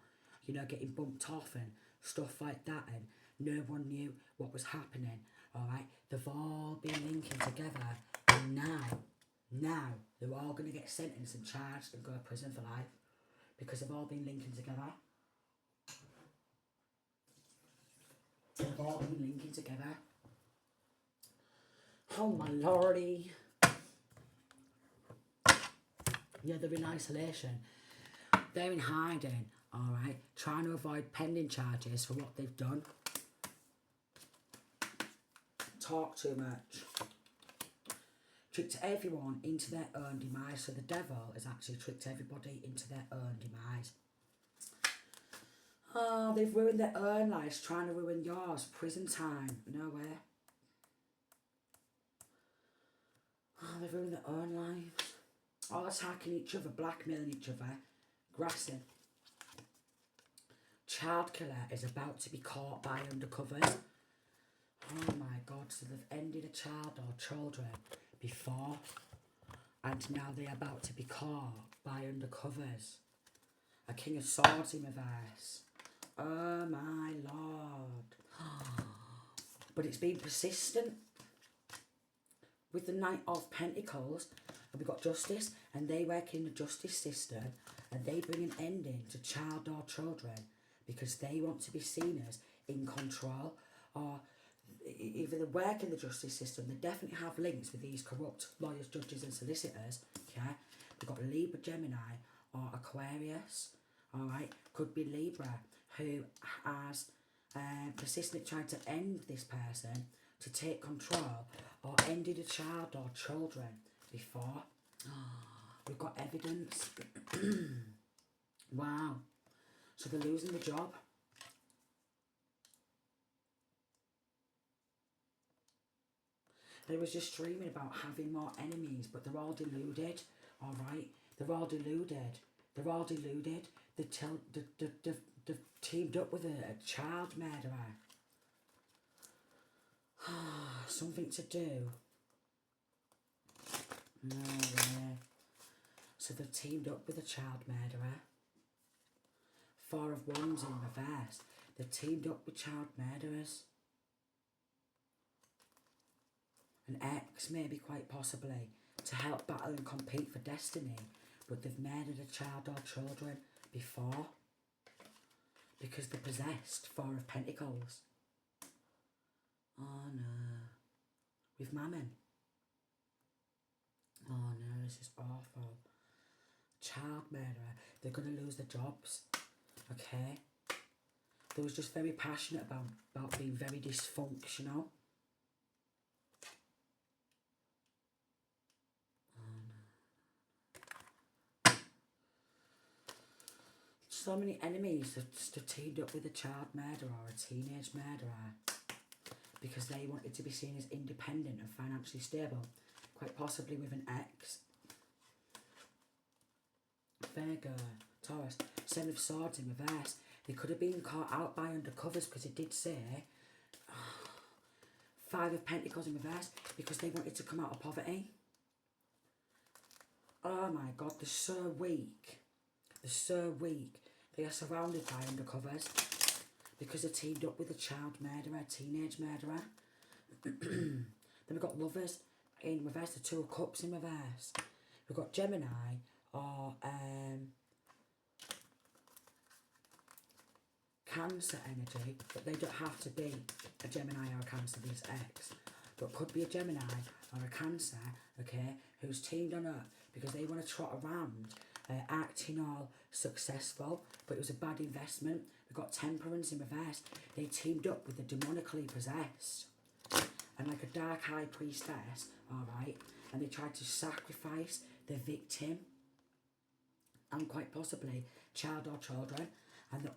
you know, getting bumped off and stuff like that, and no one knew what was happening, alright? They've all been linking together, and now, they're all going to get sentenced and charged and go to prison for life, because they've all been linking together. They've all been linking together. Oh my lordy. Yeah, they're in isolation. They're in hiding, alright, trying to avoid pending charges for what they've done. Talk too much. Tricked everyone into their own demise. So the devil has actually tricked everybody into their own demise. Oh, they've ruined their own lives, trying to ruin yours. Prison time, nowhere. Oh, they've ruined their own lives. All attacking each other, blackmailing each other, grassing. Child killer is about to be caught by undercovers. Oh my god, so they've ended a child or children before, and now they're about to be caught by undercovers. A King of Swords in reverse. Oh my lord. But it's been persistent. With the Knight of Pentacles, and we've got justice, and they work in the justice system, and they bring an ending to child or children because they want to be seen as in control, or either they work in the justice system, they definitely have links with these corrupt lawyers, judges and solicitors, okay? We've got Libra, Gemini or Aquarius, alright? Could be Libra, who has persistent trying to end this person, to take control, or ended a child or children before. We've got evidence. Wow. So they're losing the job. They was just dreaming about having more enemies, but they're all deluded, alright? They're all deluded. They're all deluded. They've teamed up with a child murderer. Something to do. No way. So they've teamed up with a child murderer. 4 of Wands in reverse. They've teamed up with child murderers. An ex, maybe, quite possibly, to help battle and compete for destiny, but they've murdered a child or children before because they're possessed. 4 of Pentacles. Oh no. With Mammon. Oh no, this is awful. Child murderer. They're going to lose their jobs. Okay? They was just very passionate about being very dysfunctional. So many enemies have teamed up with a child murderer or a teenage murderer because they wanted to be seen as independent and financially stable, quite possibly with an ex. Virgo, Taurus, 7 of Swords in reverse. They could have been caught out by undercovers because it did say 5 of Pentacles in reverse because they wanted to come out of poverty. Oh my God, they're so weak. They're so weak. They are surrounded by undercovers because they teamed up with a child murderer, a teenage murderer. Then we've got Lovers in reverse, the 2 of Cups in reverse. We've got Gemini or Cancer energy, but they don't have to be a Gemini or a Cancer, this ex. But could be a Gemini or a Cancer, okay, who's teamed on up because they want to trot around acting all successful, but it was a bad investment. We've got Temperance in reverse. They teamed up with the demonically possessed and like a dark high priestess, alright, and they tried to sacrifice the victim and quite possibly child or children, and they're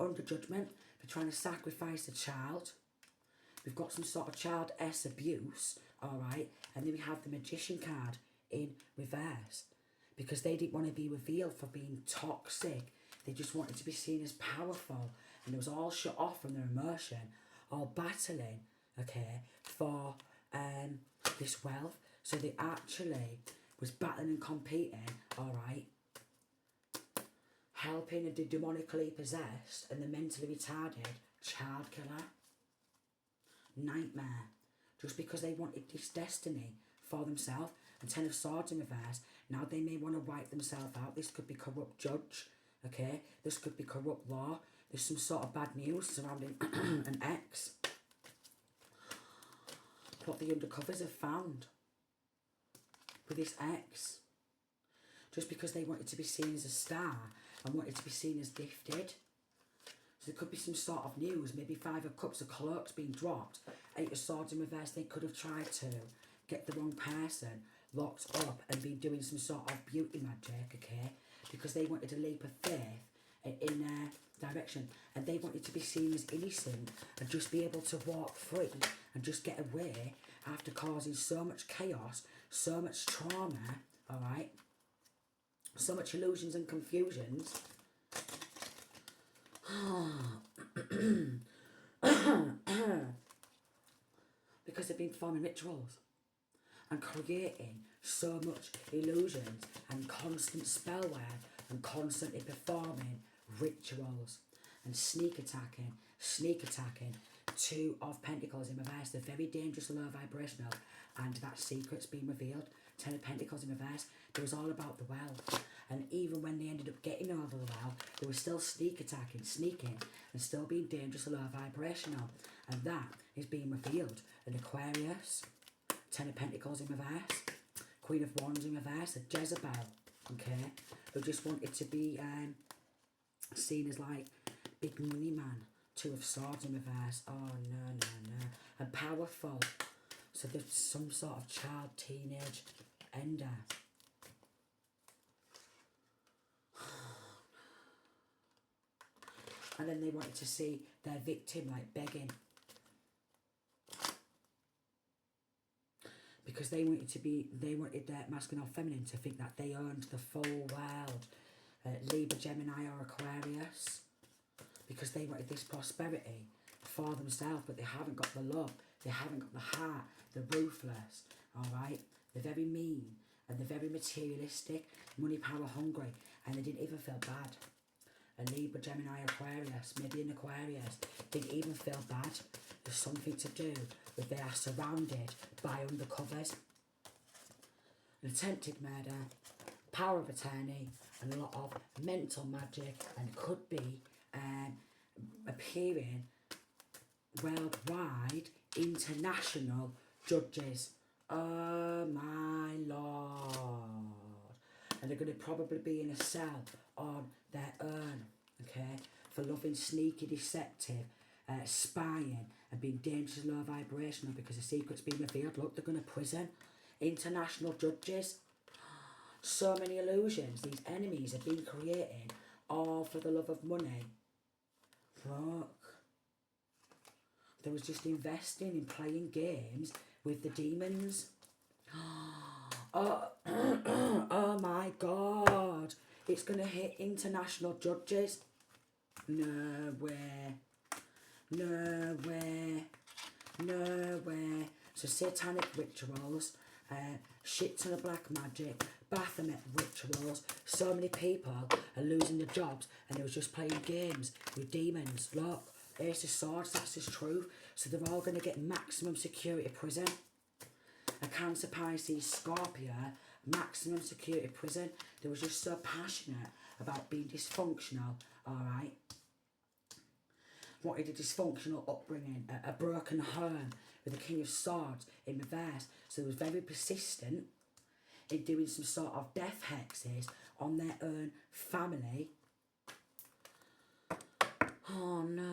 under judgment for trying to sacrifice the child. We've got some sort of child abuse, alright, and then we have the Magician card in reverse because they didn't want to be revealed for being toxic. They just wanted to be seen as powerful, and it was all shut off from their emotion, all battling, okay, for this wealth. So they actually was battling and competing, alright, helping the demonically possessed and the mentally retarded child killer. Nightmare. Just because they wanted this destiny for themselves. And 10 of Swords in reverse. Now they may want to wipe themselves out. This could be corrupt judge. Okay. This could be corrupt law. There's some sort of bad news surrounding an ex. What the undercovers have found with this ex. Just because they wanted to be seen as a star and wanted to be seen as gifted. So there could be some sort of news, maybe 5 of Cups, of cloaks being dropped, 8 of Swords in reverse. They could have tried to get the wrong person locked up and been doing some sort of beauty magic, okay, because they wanted a leap of faith in their direction, and they wanted to be seen as innocent and just be able to walk free and just get away after causing so much chaos, so much trauma, alright, so much illusions and confusions. Because they've been forming rituals and creating so much illusions and constant spellware and constantly performing rituals and sneak attacking. 2 of Pentacles in reverse. They're very dangerous, low vibrational, and that secret's been revealed. 10 of Pentacles in reverse. It was all about the wealth. And even when they ended up getting over the well, they were still sneaking, and still being dangerous, low vibrational. And that is being revealed in Aquarius. 10 of Pentacles in reverse. Queen of Wands in reverse. A Jezebel, okay, who just wanted to be seen as like big money man. 2 of Swords in reverse. Oh, no. And powerful. So there's some sort of child, teenage ender. And then they wanted to see their victim like begging. because they wanted their masculine or feminine to think that they owned the full world. Libra, Gemini or Aquarius, because they wanted this prosperity for themselves, but they haven't got the love, they haven't got the heart, they're ruthless, alright? They're very mean, and they're very materialistic, money, power, hungry, and they didn't even feel bad. A Libra, Gemini, Aquarius, maybe an Aquarius, didn't even feel bad. There's something to do with they are surrounded by undercovers. An attempted murder, power of attorney, and a lot of mental magic, and could be appearing worldwide international judges. Oh my lord. And they're going to probably be in a cell on their own, okay, for loving sneaky, deceptive, spying and being dangerous, low vibrational because the secret's been revealed. Look, they're going to prison. International judges. So many illusions these enemies have been creating, all for the love of money. Look. They was just investing in playing games with the demons. Oh, oh my god. It's going to hit international judges. No way. No way. No way. So satanic rituals, shit ton of black magic, Baphomet rituals. So many people are losing their jobs and they was just playing games with demons. Look, Ace of Swords, that's just truth. So they're all going to get maximum security prison. A Cancer, Pisces, Scorpio, maximum security prison. They was just so passionate about being dysfunctional, alright? Wanted a dysfunctional upbringing, a broken home with the King of Swords in reverse. So they was very persistent in doing some sort of death hexes on their own family. Oh no.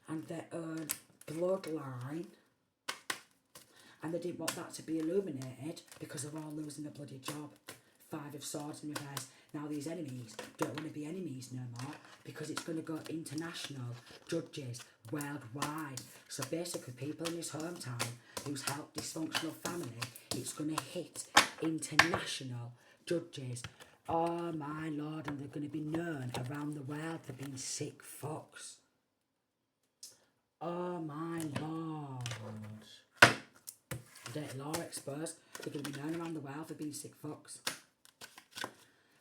And their own bloodline, and they didn't want that to be illuminated because they're all losing their bloody job. Five of Swords in reverse. Now these enemies don't want to be enemies no more because it's going to go international judges worldwide. So basically people in this hometown who's helped dysfunctional family, it's going to hit international judges. Oh my lord, and they're going to be known around the world for being sick fucks. Oh my lord. Dirty law exposed. They're going to be known around the world for being sick fucks.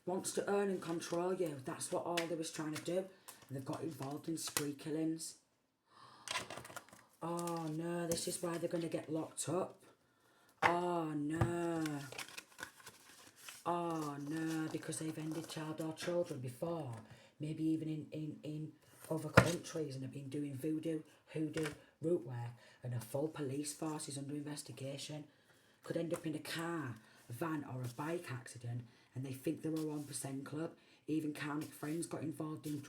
Wants to earn and control you. That's what all they was trying to do. And they've got involved in spree killings. Oh no, this is why they're going to get locked up. Oh no. Oh no, because they've ended child or children before. Maybe even in other countries, and have been doing voodoo, hoodoo, root work, and a full police force is under investigation. Could end up in a car, a van or a bike accident, and they think they're a 1% club. Even karmic friends got involved in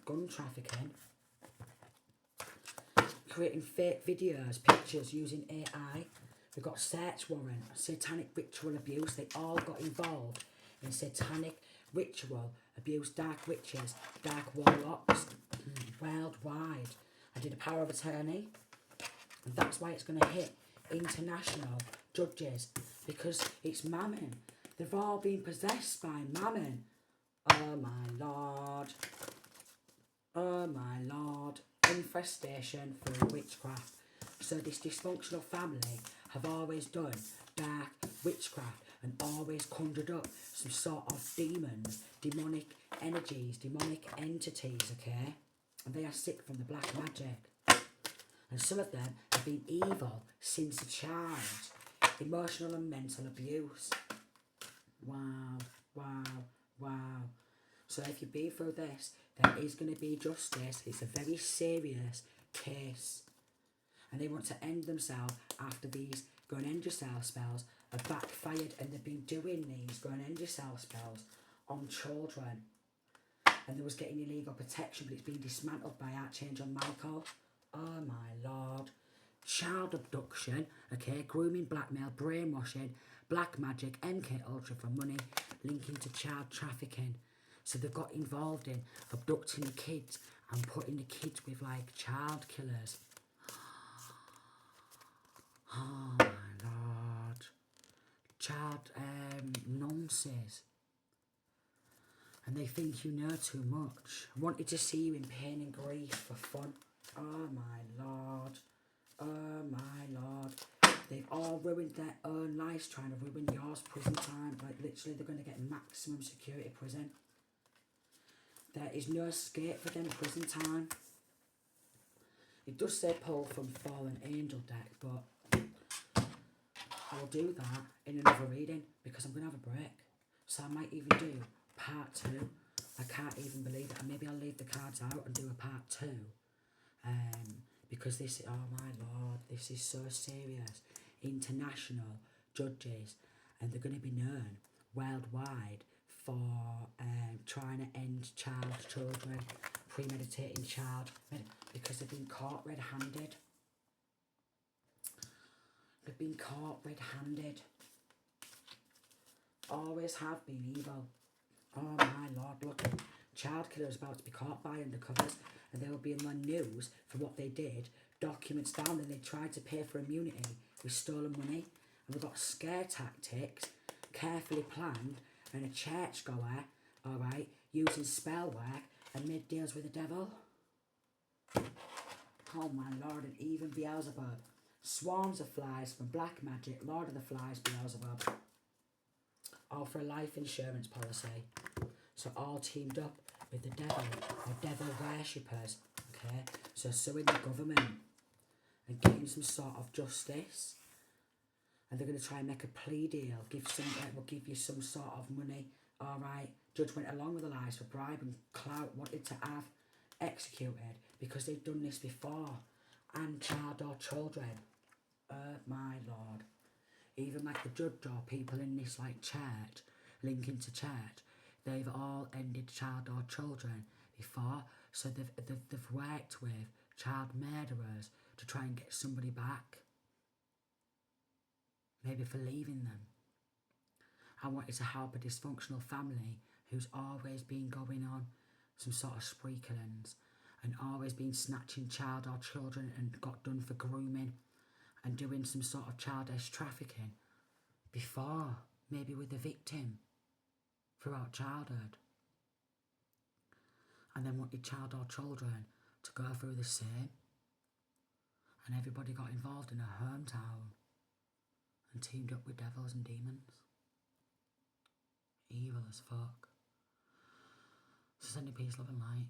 gun trafficking. Creating fake videos, pictures using AI. We've got search warrant, satanic ritual abuse. They all got involved in satanic ritual abuse, dark witches, dark warlocks, worldwide. I did a power of attorney, and that's why it's going to hit international judges, because it's mammon. They've all been possessed by mammon. Oh my lord. Oh my lord. Infestation through witchcraft. So this dysfunctional family have always done dark witchcraft and always conjured up some sort of demons, demonic energies, demonic entities, okay? And they are sick from the black magic. And some of them have been evil since a child. Emotional and mental abuse. Wow, wow, wow. So if you've been through this, there is going to be justice. It's a very serious case. And they want to end themselves after these go and end yourself spells are backfired, and they've been doing these go and end yourself spells on children. And they was getting illegal protection, but it's been dismantled by Archangel Michael. Oh my lord. Child abduction, okay, grooming, blackmail, brainwashing, black magic, MK Ultra for money, linking to child trafficking. So they've got involved in abducting the kids and putting the kids with like child killers. Oh my lord. Child nonsense. And they think you know too much. Wanted to see you in pain and grief for fun. Oh my lord. Oh my lord. They've all ruined their own lives trying to ruin yours. Prison time. Like literally they're going to get maximum security prison. There is no escape for them prison time. It does say pull from Fallen Angel deck, but I'll do that in another reading because I'm going to have a break. So I might even do part 2. I can't even believe it. And maybe I'll leave the cards out and do a part 2. Because this, oh my lord, this is so serious. International judges, and they're going to be known worldwide for trying to end children, premeditating because they've been caught red-handed. They've been caught red-handed. Always have been evil. Oh my lord, look. Child killers about to be caught by undercovers, and they will be in the news for what they did. Documents down, and they tried to pay for immunity with stolen money. And we've got scare tactics, carefully planned, and a churchgoer, alright, using spell work and made deals with the devil. Oh my lord, and even Beelzebub. Swarms of flies from black magic, Lord of the Flies, Beelzebub. All for a life insurance policy. So all teamed up with the devil, or devil worshippers, okay? So suing the government and getting some sort of justice. And they're going to try and make a plea deal, will give you some sort of money, alright? Judge went along with the lies for bribe and clout, wanted to have executed because they've done this before. And child or children. My lord. Even like the judge or people in this like church, linking to church, they've all ended child or children before. So they've worked with child murderers to try and get somebody back. Maybe for leaving them. I wanted to help a dysfunctional family who's always been going on some sort of spree killings and always been snatching child or children and got done for grooming and doing some sort of childish trafficking before, maybe with the victim throughout childhood. And then wanted child or children to go through the same. And everybody got involved in a hometown and teamed up with devils and demons. Evil as fuck. So send me peace, love and light.